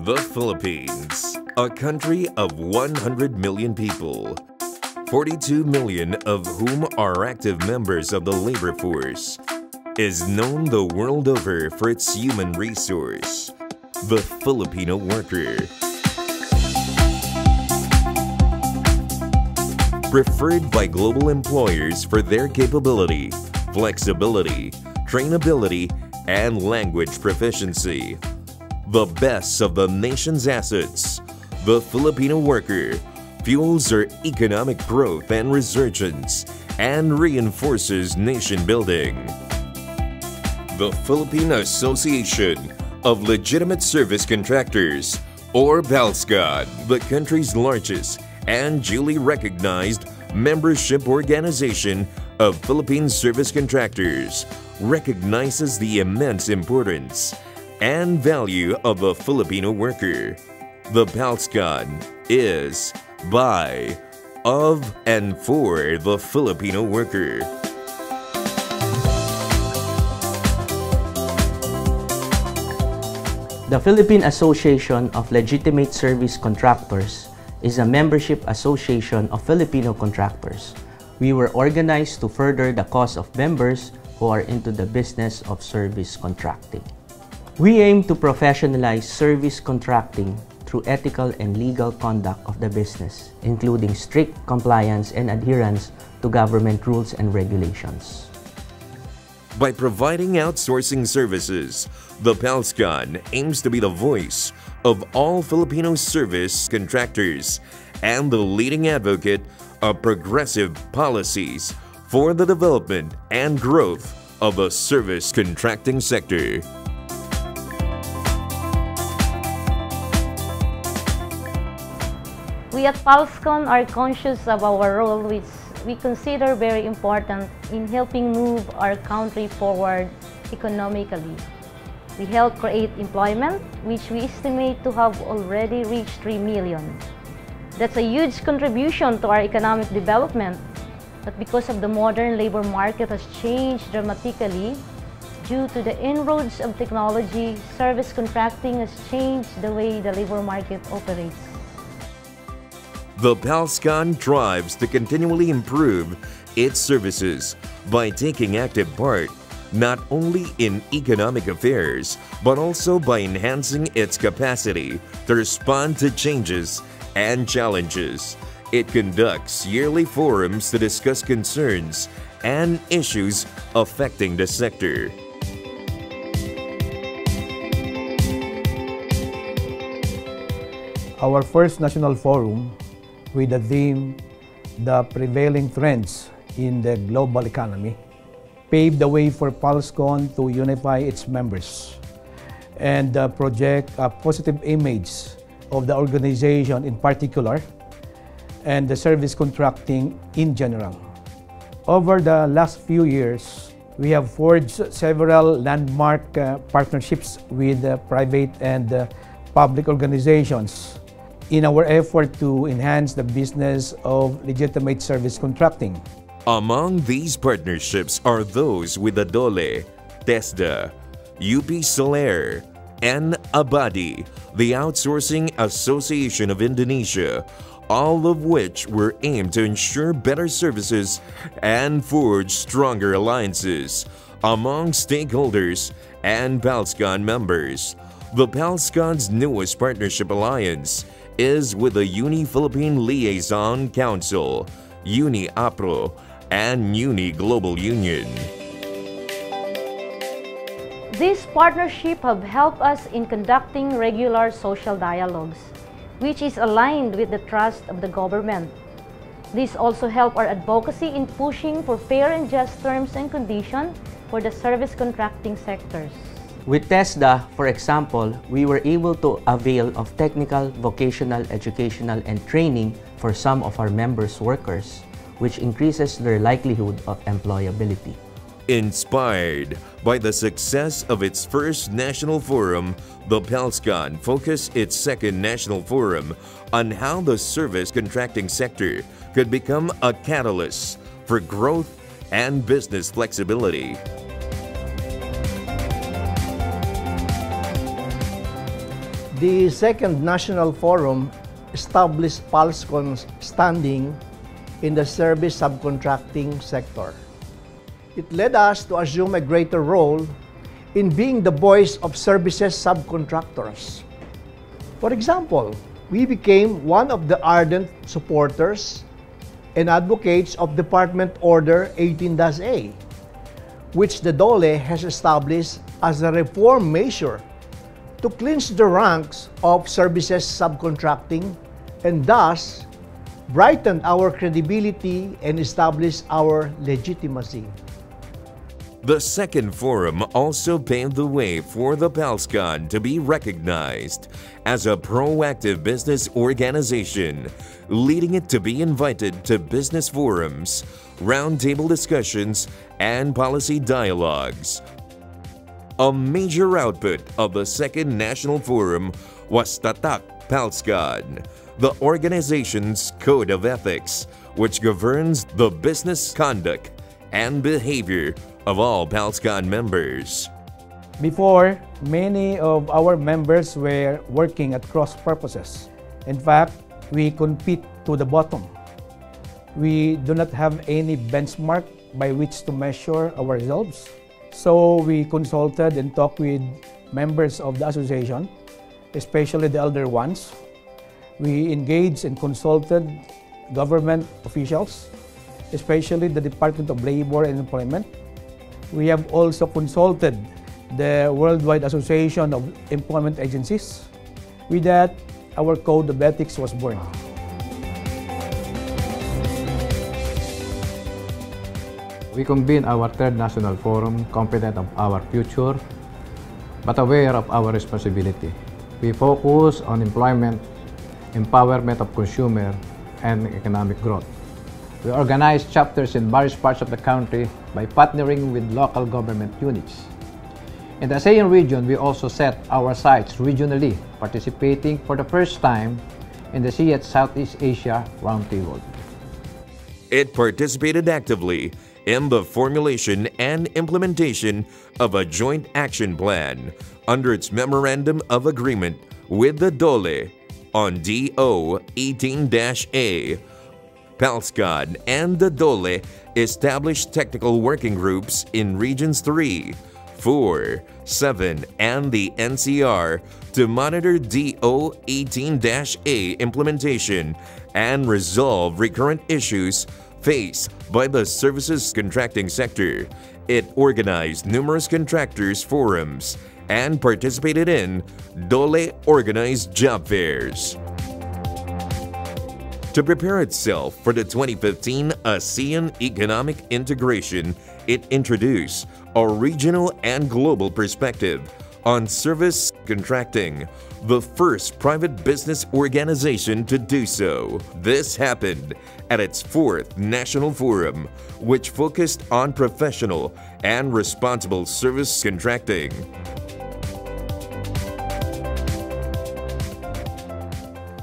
The Philippines, a country of 100 million people, 42 million of whom are active members of the labor force, is known the world over for its human resource, the Filipino worker. Preferred by global employers for their capability, flexibility, trainability, and language proficiency. The best of the nation's assets, the Filipino worker fuels our economic growth and resurgence and reinforces nation building. The Philippine Association of Legitimate Service Contractors, or PALSCON, the country's largest and duly recognized membership organization of Philippine service contractors, recognizes the immense importance and value of the Filipino worker. The PALSCON is by, of, and for the Filipino worker. The Philippine Association of Legitimate Service Contractors is a membership association of Filipino contractors. We were organized to further the cause of members who are into the business of service contracting. We aim to professionalize service contracting through ethical and legal conduct of the business, including strict compliance and adherence to government rules and regulations. By providing outsourcing services, the PALSCON aims to be the voice of all Filipino service contractors and the leading advocate of progressive policies for the development and growth of the service contracting sector. We at PALSCON are conscious of our role, which we consider very important in helping move our country forward economically. We help create employment, which we estimate to have already reached 3 million. That's a huge contribution to our economic development. But because of the modern labor market has changed dramatically, due to the inroads of technology, service contracting has changed the way the labor market operates. The PALSCON strives to continually improve its services by taking active part not only in economic affairs, but also by enhancing its capacity to respond to changes and challenges. It conducts yearly forums to discuss concerns and issues affecting the sector. Our first national forum, with the theme, The Prevailing Trends in the Global Economy, paved the way for PALSCON to unify its members and project a positive image of the organization in particular and the service contracting in general. Over the last few years, we have forged several landmark partnerships with private and public organizations in our effort to enhance the business of legitimate service contracting. Among these partnerships are those with the DOLE, TESDA, UP Soler, and Abadi, the Outsourcing Association of Indonesia, all of which were aimed to ensure better services and forge stronger alliances among stakeholders and PALSCON members. The PALSCON's newest partnership alliance is with the Uni-Philippine Liaison Council, Uni-APRO, and Uni-Global Union. This partnership have helped us in conducting regular social dialogues, which is aligned with the trust of the government. This also help our advocacy in pushing for fair and just terms and conditions for the service contracting sectors. With TESDA, for example, we were able to avail of technical, vocational, educational, and training for some of our members' workers, which increases their likelihood of employability. Inspired by the success of its first national forum, the PALSCON focused its second national forum on how the service contracting sector could become a catalyst for growth and business The second National Forum established PALSCON's standing in the service subcontracting sector. It led us to assume a greater role in being the voice of services subcontractors. For example, we became one of the ardent supporters and advocates of Department Order 18-A, which the DOLE has established as a reform measure to cleanse the ranks of services subcontracting and thus brighten our credibility and establish our legitimacy. The second forum also paved the way for the PALSCON to be recognized as a proactive business organization, leading it to be invited to business forums, roundtable discussions, and policy dialogues. A major output of the second National Forum was Tatak PALSCON, the organization's code of ethics, which governs the business conduct and behavior of all PALSCON members. Before, many of our members were working at cross purposes. In fact, we compete to the bottom. We do not have any benchmark by which to measure our results. So we consulted and talked with members of the association, especially the elder ones. We engaged and consulted government officials, especially the Department of Labor and Employment. We have also consulted the Worldwide Association of Employment Agencies. With that, our code of ethics was born. We convene our third national forum confident of our future, but aware of our responsibility. We focus on employment, empowerment of consumer, and economic growth. We organize chapters in various parts of the country by partnering with local government units. In the ASEAN region, we also set our sights regionally, participating for the first time in the SEAT Southeast Asia Roundtable. It participated actively in the formulation and implementation of a joint action plan under its Memorandum of Agreement with the DOLE on DO 18-A. PALSCON and the DOLE established technical working groups in Regions 3, 4, 7, and the NCR to monitor DO 18-A implementation and resolve recurrent issues faced by the services contracting sector. It organized numerous contractors forums and participated in DOLE-organized job fairs. To prepare itself for the 2015 ASEAN Economic Integration, it introduced a regional and global perspective on service contracting, the first private business organization to do so. This happened at its fourth National Forum, which focused on professional and responsible service contracting.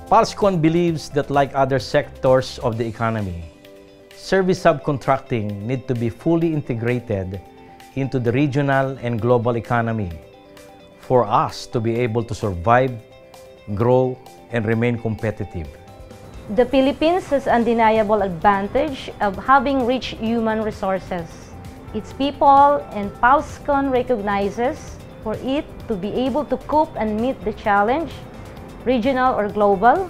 PALSCON believes that like other sectors of the economy, service subcontracting need to be fully integrated into the regional and global economy for us to be able to survive, grow, and remain competitive. The Philippines has undeniable advantage of having rich human resources. Its people and PALSCON recognizes for it to be able to cope and meet the challenge, regional or global,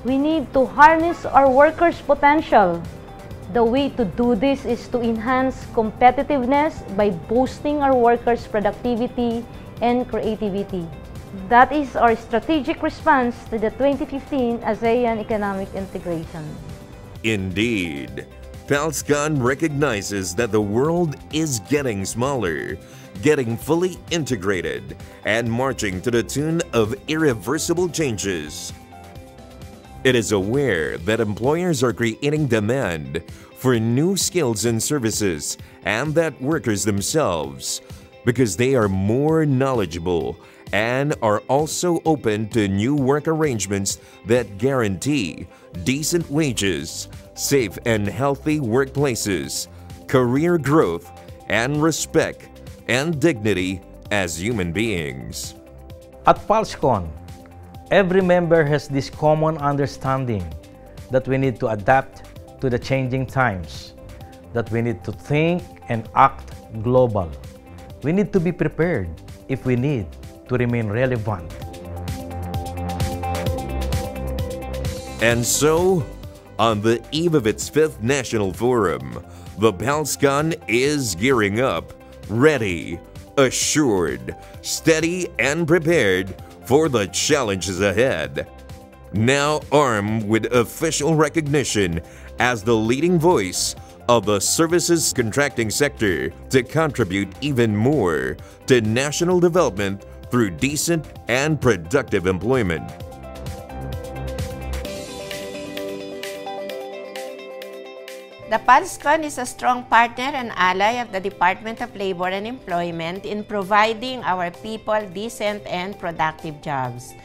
we need to harness our workers' potential. The way to do this is to enhance competitiveness by boosting our workers' productivity and creativity. That is our strategic response to the 2015 ASEAN Economic Integration. Indeed, PALSCON recognizes that the world is getting smaller, getting fully integrated, and marching to the tune of irreversible changes. It is aware that employers are creating demand for new skills and services, and that workers themselves, because they are more knowledgeable and are also open to new work arrangements that guarantee decent wages, safe and healthy workplaces, career growth, and respect and dignity as human beings. At PALSCON, Every member has this common understanding that we need to adapt to the changing times, that we need to think and act global. We need to be prepared if we need to remain relevant. And so, on the eve of its 5th National Forum, the PALSCON is gearing up, ready, assured, steady, and prepared for the challenges ahead. Now armed with official recognition as the leading voice of the services contracting sector to contribute even more to national development through decent and productive employment. The PALSCON is a strong partner and ally of the Department of Labor and Employment in providing our people decent and productive jobs.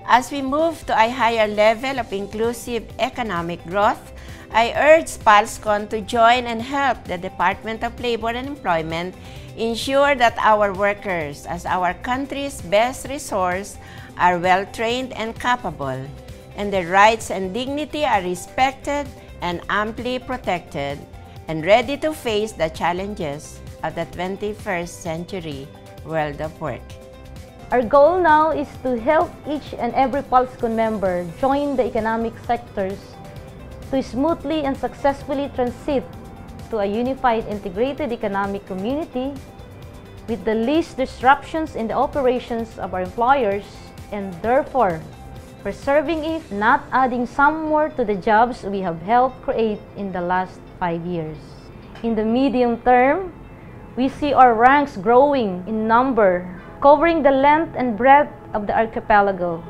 As we move to a higher level of inclusive economic growth, I urge PALSCON to join and help the Department of Labor and Employment ensure that our workers, as our country's best resource, are well-trained and capable, and their rights and dignity are respected and amply protected, and ready to face the challenges of the 21st century world of work. Our goal now is to help each and every PALSCON member join the economic sectors to smoothly and successfully transit to a unified integrated economic community with the least disruptions in the operations of our employers, and therefore preserving, if not adding some more to the jobs we have helped create in the last 5 years. In the medium term, we see our ranks growing in number, covering the length and breadth of the archipelago,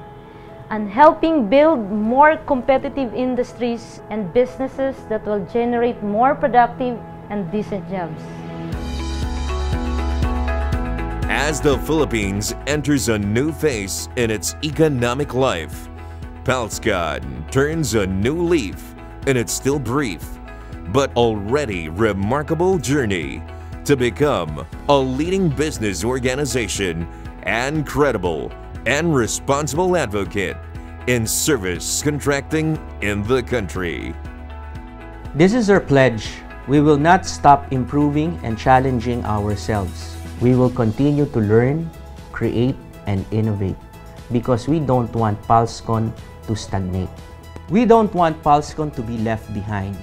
and helping build more competitive industries and businesses that will generate more productive and decent jobs. As the Philippines enters a new phase in its economic life, PALSCON turns a new leaf in its still brief but already remarkable journey to become a leading business organization and credible and responsible advocate in service contracting in the country. This is our pledge. We will not stop improving and challenging ourselves. We will continue to learn, create, and innovate because we don't want PALSCON to stagnate. We don't want PALSCON to be left behind.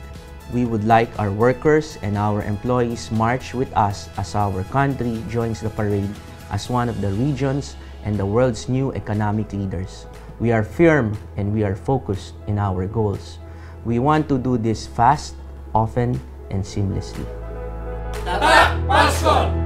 We would like our workers and our employees march with us as our country joins the parade as one of the region's and the world's new economic leaders. We are firm and we are focused in our goals. We want to do this fast, often, and seamlessly. Tatak PALSCON!